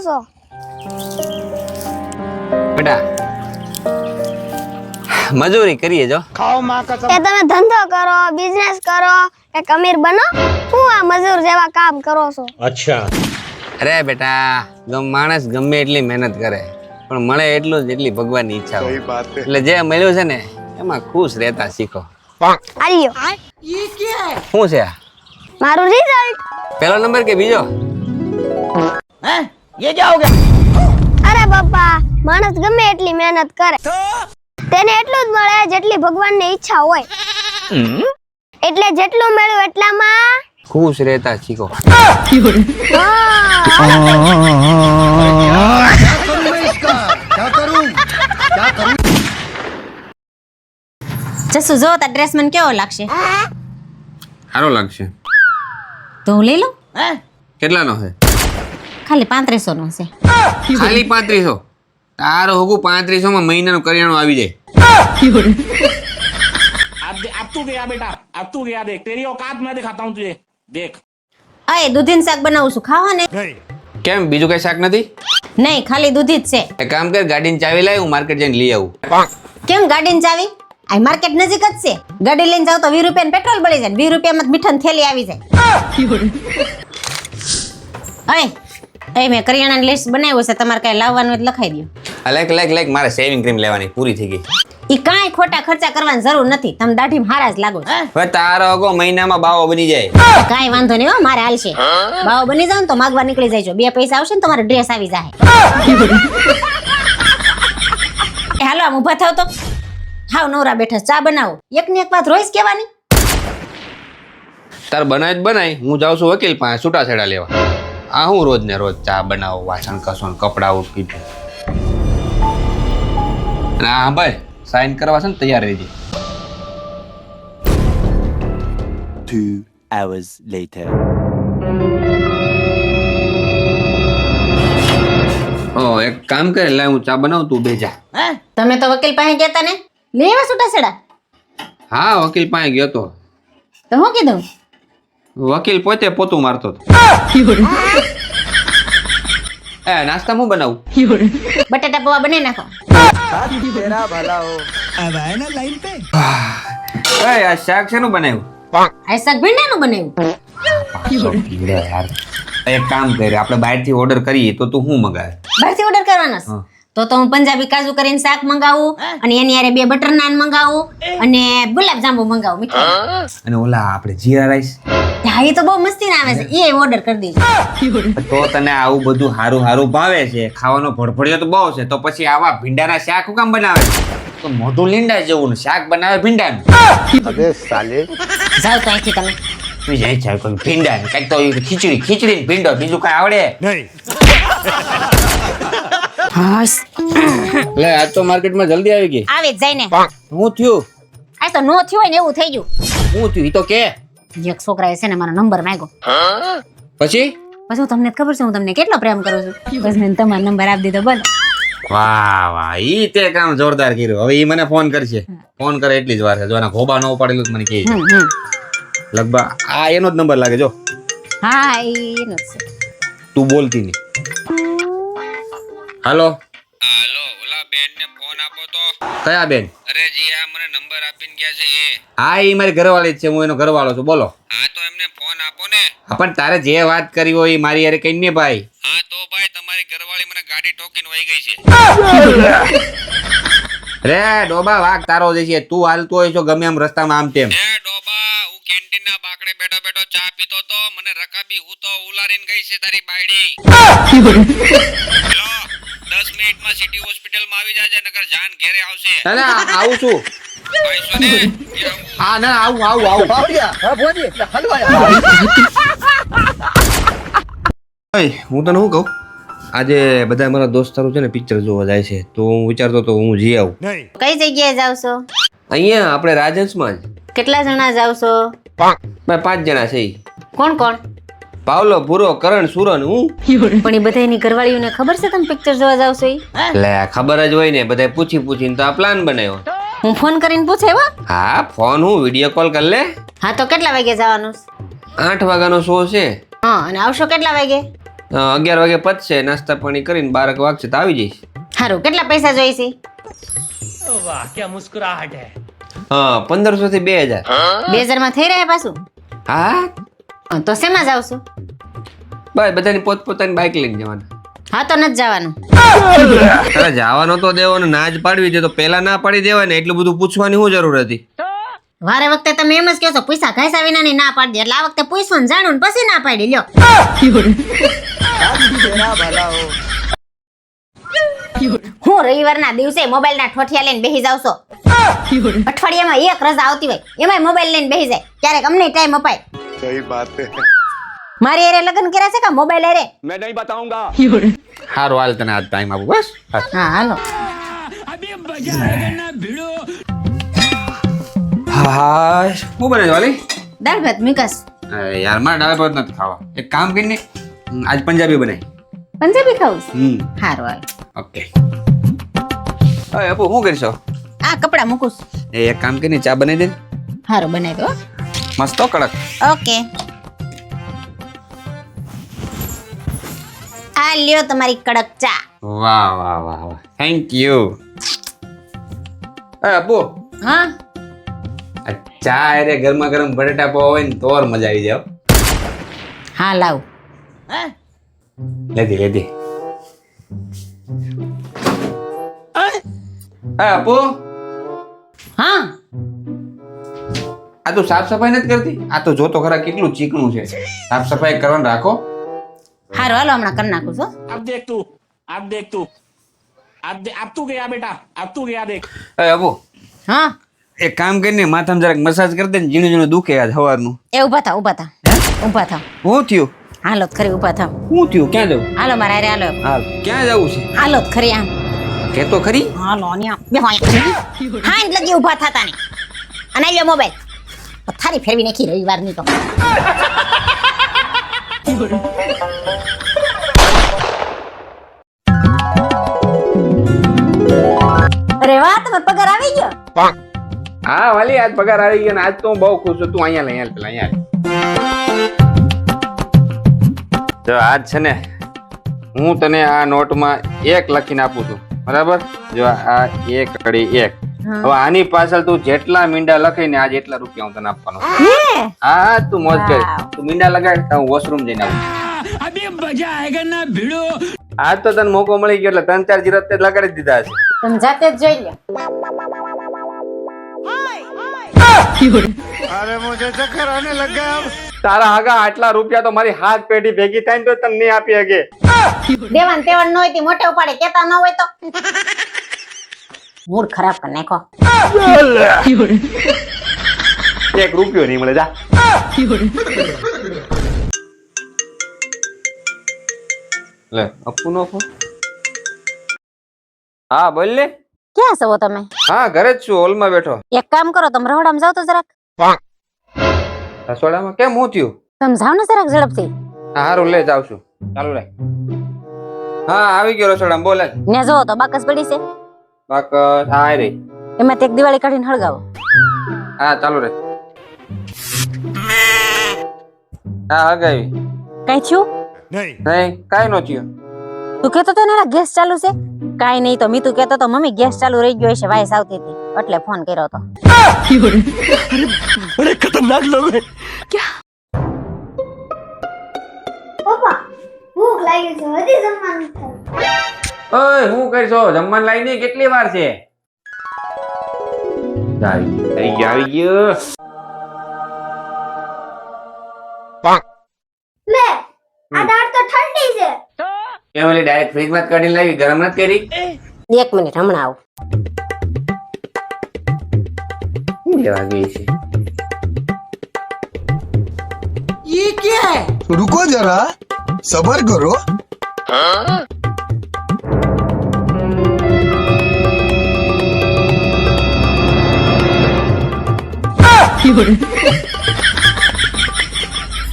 છો? બેટા મજૂરી કરીએ જો. કે તમે ધંધો કરો, બિઝનેસ કરો કે અમીર બનો? શું આ મજૂર જેવા કામ કરો છો? અરે બેટા માણસ ગમે એટલી મહેનત કરે પણ મળે એટલું જ એટલી ભગવાનની ઈચ્છા હોય. એટલે જે મળ્યું છે ને એમાં ખુશ રહેતા શીખો. આલ્યો શું છે આ? મારું રિઝલ્ટ. પહેલો નંબર કે બીજો? અરે પપ્પા, માણસ ગમે એટલી મહેનત કરે તેને એટલું જ મળે જેટલી ભગવાનની ઈચ્છા હોય. એટલે જેટલું મળ્યું એટલામાં ખુશ રહેતા શીખો. જસુ જો તાર ડ્રેસ મને કેવો લાગશે? સારો લાગશે. તો હું લઈ લઉં. કેટલાનો છે? ખાલી 3500 નો છે. ખાલી 3500? તારો હોગું 3500 માં મહિનાનું કરિયાણું આવી જાય. अब तू गया बेटा, अब तू गया, देख तेरी औकात मैं दिखाता हूँ तुझे, देख. અય દૂધીનું શાક બનાવું છું, ખાવા ને? કેમ બીજું કઈ શાક નથી? નહીં, ખાલી દૂધી જ છે. એક કામ કર, ગાડીની ચાવી લાવ, હું માર્કેટ જઈને લઈ આવું. કેમ ગાડીની ચાવી? આ માર્કેટ નજીક જ છે. ગાડી લઈને જાવ તો 20 રૂપિયાનું પેટ્રોલ બળી જાય, 20 રૂપિયામાં મીઠાની થેલી આવી જાય. અય મેં કરિયાણાની લિસ્ટ બનાવ્યું છે, તમારે કઈ લાવવાનું હોય તો લખાઈ દો. લાઈક મારે સેવિંગ ક્રીમ લેવાની પૂરી થઈ ગઈ. ઈ કાંઈ ખોટા ખર્ચા કરવાની જરૂર નથી, તમે દાઢીમાં હારા જ લાગો છો. હવે તારો હગો મહિનામાં બાવો બની જાય. કાંઈ વાંધો નહીં હો, મારે હાલશે. બાવો બની જાવ ને તો માગવા નીકળી જાય છો, 2 પૈસા આવશે ને તમારો ડ્રેસ આવી જાય. હાલો આમ ઊભા થાવ તો. હાવ નવરા બેઠા ચા બનાવો. એકની એક વાત રોજ કહેવાની. તાર બનાય જ બનાય, હું જાઉં છું વકીલ પાસે છૂટાછેડા લેવા. આ હું રોજ ને રોજ ચા બનાવો, વાસણ કસો ને કપડા ઉટકી. અને હા ભાઈ સાઈન કરવા છે ને તૈયાર રહેજે. 2 hours later. એક કામ કરે, લે હું ચા બનાવું, તું બેજા. તમે તો વકીલ પાસે ગયા તા ને, લેવા છૂટાછેડા? હા વકીલ પાસે ગયો તો. તો હું કીધું? વકીલ પોતે પોતું મારતો હતો. નાસ્તા હું બનાવું? બટાટા પૌવા બનાવી નાખો. આ શાક શેનું બનાવ્યું? આ શાક ભીંડાનું બનાવ્યું. યાર એક કામ કરે, આપણે બહારથી ઓર્ડર કરીએ તો તું શું મગાવે? બહારથી ઓર્ડર કરવાનો છે? તો હું પંજાબી કાજુ કરીને શાક મંગાવું અને એની હારે 2 બટર નાન મંગાવું અને ગુલાબ જાંબુ મંગાવું મીઠાઈ. અને ઓલા આપણે જીરા રાઈસ, હા એ તો બહુ મસ્તી ના આવે છે, એ ઓર્ડર કરી દેજો. તો તને આવું બધું હારું હારું ભાવે છે, ખાવાનો ભડભડિયો તો બહુ છે, તો પછી આવા ભીંડાના શાક શું કામ બનાવે? તો મોઢું લીંડા જેવું ને શાક બનાવે ભીંડાનું. अबे साले. જાવ તો અહીંથી તમે. જાય છે કોઈ ભીંડા ને કઈક તો ખીચડી ને ભીંડો, બીજું કઈ આવડે? લે આજ તો માર્કેટમાં જલ્દી આવી ગઈ. આવી જ જાય ને. હું થયું? આ તો નો થયું હોય ને એવું થઈ ગયું. હું થયું ઈ તો કે? એક છોકરાએ છે ને મારો નંબર માંગ્યો. પછી પછી તમને ખબર છે હું તમને કેટલો પ્રેમ કરું છું, બસ મેં તમારો નંબર આપી દીધો. બોલો. વાહ ઈ તે કામ જોરદાર કર્યું. હવે ઈ મને ફોન કરશે, ફોન કરે એટલી જ વાર છે. જો આના ખોબા ન ઉપાડેલું મને કહે છે. લગભગ આ એનો જ નંબર લાગે. જો હા એનો જ છે. તું બોલતી નહીં. હાલો હાલો, ઓલા બેન ને ફોન આપો તો. કયા બેન? અરે જી આ મને નંબર આપીને ગયા છે એ. હા ઈ મારી ઘરવાળી જ છે, હું એનો ઘરવાળો છું. બોલો. હા તો એમને ફોન આપો ને. હા પણ તારે જે વાત કરી હોય મારી યાર કઈ ને ભાઈ. હા તો ભાઈ તમારી ઘરવાળી મને ગાડી ઠોકીને વહી ગઈ છે. રે ડોબા વાઘ તારો જે છે, તું હાલતો હોય છો ગમે એમ રસ્તામાં આમ તેમ. એ ડોબા હું કેન્ટીન ના બાકડે બેઠો બેઠો ચા પીતો તો, મને રકાબી હું તો ઉલારીને ગઈ છે તારી બાયડી. હેલો 10 મિનિટમાં સિટી હોસ્પિટલ માં આવી જાજે, નકર જાન ઘેરે આવશે. ના આવું છું. હા ના આવું. હું તને શું કહું, આજે બધા મારા દોસ્તારો છે ને પિક્ચર જોવા જાય છે, તો હું વિચારતો તો હું જઈ આવું. કઈ જગ્યાએ જાવ છો? અહીંયા આપણે રાજહંસમાં જ. કેટલા જણા જાવ છો? 5 જણા છે. કોણ કોણ? પાવલો, ભૂરો, કરણ, સુરન, હું. પણ એ બધાની ઘરવાળીઓને ખબર છે તમે પિક્ચર જોવા જાવ છો? લે ખબર જ હોય ને, બધા પૂછીને તો આ પ્લાન બનાવ્યો. હું ફોન કરીને પૂછાવ્યો? હા ફોન હું વિડીયો કોલ કરી લે. હા તો કેટલા વાગે જવાનું? 8 વાગ્યાનો શો છે. હા અને આવશો કેટલા વાગે? 11 વાગે પતશે, નાસ્તા પાણી કરીને 12 વાગશે તો આવી જઈશ. સારું, કેટલા પૈસા જોઈશે? હા, 1500 થી 2000. 2000 માં થઈ રહ્યા પાછું? હા તો શેમાં જાવ છું? બસ બધાની પોતપોતાની બાઇક લઈને જવાના. હા તો નથી જવાનું. તારે જવાનો તો દેવાનો, ના જ પાડવી છે તો પેલા ના પાડી દેવાય ને, એટલું બધું પૂછવાની શું જરૂર હતી? વારે વખતે તમે એમ જ કહો છો પૈસા ઘાસા વિનાની ના પાડી દે, એટલે આ વખતે પૂછવાનું જાણું ને પછી ના પાડી લ્યો. હું રવિવારના દિવસે મોબાઈલના ઠોઠિયા લઈને બેસી જાવ છો. અઠવાડિયામાં એક રજા આવતી હોય એમાંય મોબાઈલ લઈને બેસી જાય, ક્યારેક અમને ટાઈમ અપાય. सही बात है. મારી હારે લગ્ન કર્યા છે કે મોબાઈલ હારે? मैं नहीं बताऊंगा. હારું હાલ તને આજ ટાઈમ આપું બસ. હા હાલો. હા શું બને છે વાલી? દાળ ભાત મિકસ. અરે યાર મારે દાળ ભાત નથી ખાવા, એક કામ કરીને આજ પંજાબી બનાય. પંજાબી ખાવું છે? હમ હારું હાલ. ઓકે. હવે આપો શું કરશો? આ કપડા મૂકું છું. એક કામ કરીને ચા બનાવી દે. હારું બનાવી દો. મસ્ત હો, કડક. ઓકે. આ લ્યો તમારી કડક ચા. વાહ વાહ વાહ વાહ, થેન્ક યુ. આપો હા આ ચા અરે ગરમા ગરમ બટેટા પૌવા હોય ને તો ઓર મજા આવી જાય. હા લાવ. લેધી લેધી. આપો હા આ તો સાફ સફાઈ નથી કરતી? આ તો જોતો ખરા કેટલું ચીકણું છે, સાફ સફાઈ કરવાનું રાખો. હારું હાલો હમણાં કરી નાખું છું. अब देख तू, अब देख तू, अब तू गया बेटा, अब तू गया देख. આપો હા એક કામ કરીને માથામાં જરાક મસાજ કરી દે ને, ઝીણું ઝીણું દુખે આજ સવારનું. એ ઊભા થાવ ઊભા થાવ ઊભા થાવ. શું થયું? હાલો તો ખરી ઊભા થાવ. શું થયું? ક્યાં જવું? હાલો મારા હારે હાલો. હાલ ક્યાં જવું છે? હાલો તો ખરી આમ. કે તો ખરી. હાલો ન્યા બેહો અહીંયા. હા એટલે લગી ઊભા થાતા ને. અને આ લ્યો મોબાઈલ. થારી ફેરવી નાખી રવિવારની તો. અરે વાહ તમારો પગાર આવી ગયો. હા વાલી આજ પગાર આવી ગયો ને આજ તો હું બહુ ખુશ છું. તું અહીંયા લઈ હાલ પેલા અહીંયા. જો આજ છે ને હું તને આ નોટમાં 1 લખીને આપું છું, બરાબર? જો આ 1 કડી 1. હવે આની પાછળ તું જેટલા મીંડા લખીને આજ એટલા રૂપિયા હું તને આપવાનો છું. હા તું મોજ કર, તું મીંડા લગાડ તો હું વોશરૂમ જઈને આવું. अभी मजा आएगा ना भिड़ो. આજ તો તને મોકો મળી ગયો એટલે 3-4 જીરો તે લગાડી જ દીધા છે. તમે જાતે જ જોઈ લો. अरे मुझे चक्कर आने लग गया. તારા આગા આટલા રૂપિયા તો મારી હાથ પેઢી ભેગી થાય ને તો તને નહીં આપી શકે. દેવાન તેવાન ન હોય તે મોટે ઉપાડે, કેતા ન હોય તો મૂડ ખરાબ કરી નાખો. 1 રૂપિયો નહીં મળે જા. લે અપ્પુ નો ફોન. હા બોલ લે. ક્યાં છો તમે? હા ઘરે જ છું, હોલમાં બેઠો. એક કામ કરો, તમે રહોડામાં જાઓ તો જરાક. રસોડામાં કેમ હું થયું? તમે જાઓ ને જરાક ઝડપથી. હા હારું લે જાઉં છું, ચાલુ રે. હા આવી ગયો રસોડામાં, બોલ. ને જો તો બાકસ પડી છે, બાકસ હા રે. એમાં એક દિવાળી કાઢીને હળગાવો. હા ચાલુ રે. હા હગાવી. કઈ થયું? નહીં કાઈ નો થયું. તું કેતો તો ને ગેસ ચાલુ છે? કાઈ નહીં તો મીતુ કેતો તો મમ્મી ગેસ ચાલુ રહી ગયો છે, વાઈસ આવતી હતી એટલે ફોન કર્યો તો. बड़े खतरनाक लोग हैं. પપ્પા ભૂખ લાગી છે, હજી જમવાનું થયું. ઓય હું કરશો? જમવાનું લાવી નહીં, કેટલી વાર છે? આવી ગયો. લે આ દાળ તો ઠંડી છે. કેમ ઓલી ડાયરેક્ટ ફ્રીજમાં કાઢીને લાવી, ગરમ નથી કરી? 1 મિનિટ હમણાં આવું. લેવા ગઈ છે. रुको जरा सबर करो.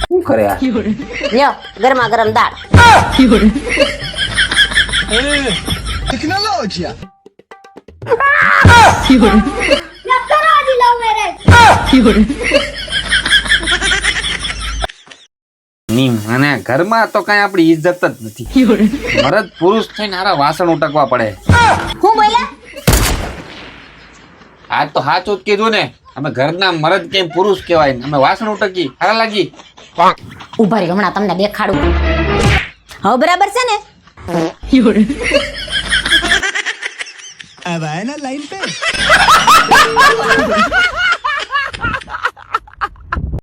શું કરે આ? લ્યો ગરમા ગરમ દાળ. Technology લખરાજી love marriage. અને ઘરમાં તો કઈ આપણી ઇજ્જત જ નથી. મરદ પુરુષ થઈને હારા વાસણ ઉટકવા પડે. હું બોલ્યા આ તો સાચું જ કીધું ને. અમે ઘરના મરદ કેમ પુરુષ કહેવાય ને અમે વાસણ ઉટકી હારા લાગી. ઉભા રહી હમણાં તમને દેખાડું. હવે બરાબર છે ને? अब आए ना लाइन पे